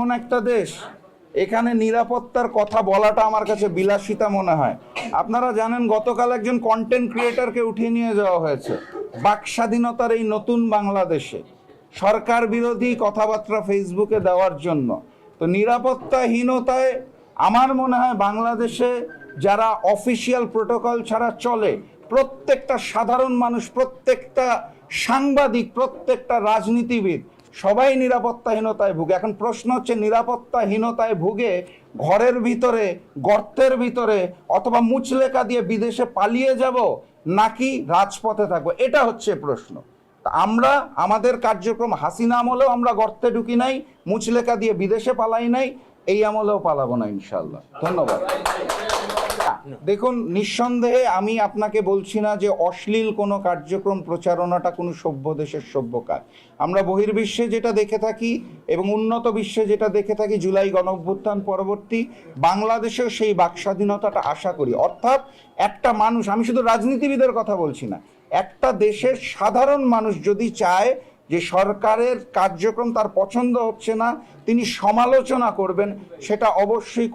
এমন একটা দেশ, এখানে নিরাপত্তার কথা বলাটা আমার কাছে বিলাসিতা মনে হয়। আপনারা জানেন গতকাল একজন কন্টেন্ট ক্রিয়েটরকে উঠিয়ে নিয়ে যাওয়া হয়েছে বাক স্বাধীনতার এই নতুন বাংলাদেশে সরকার বিরোধী কথাবার্তা ফেসবুকে দেওয়ার জন্য। তো নিরাপত্তাহীনতায় আমার মনে হয় বাংলাদেশে যারা অফিসিয়াল প্রোটোকল ছাড়া চলে, প্রত্যেকটা সাধারণ মানুষ, প্রত্যেকটা সাংবাদিক, প্রত্যেকটা রাজনীতিবিদ সবাই নিরাপত্তাহীনতায় ভুগে। এখন প্রশ্ন হচ্ছে, নিরাপত্তাহীনতায় ভুগে ঘরের ভিতরে, গর্তের ভিতরে অথবা মুচলেকা দিয়ে বিদেশে পালিয়ে যাব নাকি রাজপথে থাকবো, এটা হচ্ছে প্রশ্ন। আমরা আমাদের কার্যক্রম হাসিনা আমলেও আমরা গর্তে ঢুকি নাই, মুচলেকা দিয়ে বিদেশে পালাই নাই, এই আমলেও পালাবো না ইনশাল্লাহ। ধন্যবাদ। দেখুন, নিঃসন্দেহে আমি আপনাকে বলছি না যে অশ্লীল কোনো কার্যক্রম প্রচারণাটা কোনো সভ্য দেশের সভ্য কাজ। আমরা বহির্বিশ্বে যেটা দেখে থাকি এবং উন্নত বিশ্বে যেটা দেখে থাকি, জুলাই গণঅভ্যুত্থান পরবর্তী বাংলাদেশেও সেই বাকস্বাধীনতাটা আশা করি। অর্থাৎ একটা মানুষ, আমি শুধু রাজনীতিবিদের কথা বলছি না, একটা দেশের সাধারণ মানুষ যদি চায় যে সরকারের কার্যক্রম তার পছন্দ হচ্ছে না, তিনি সমালোচনা করবেন, সেটা অবশ্যই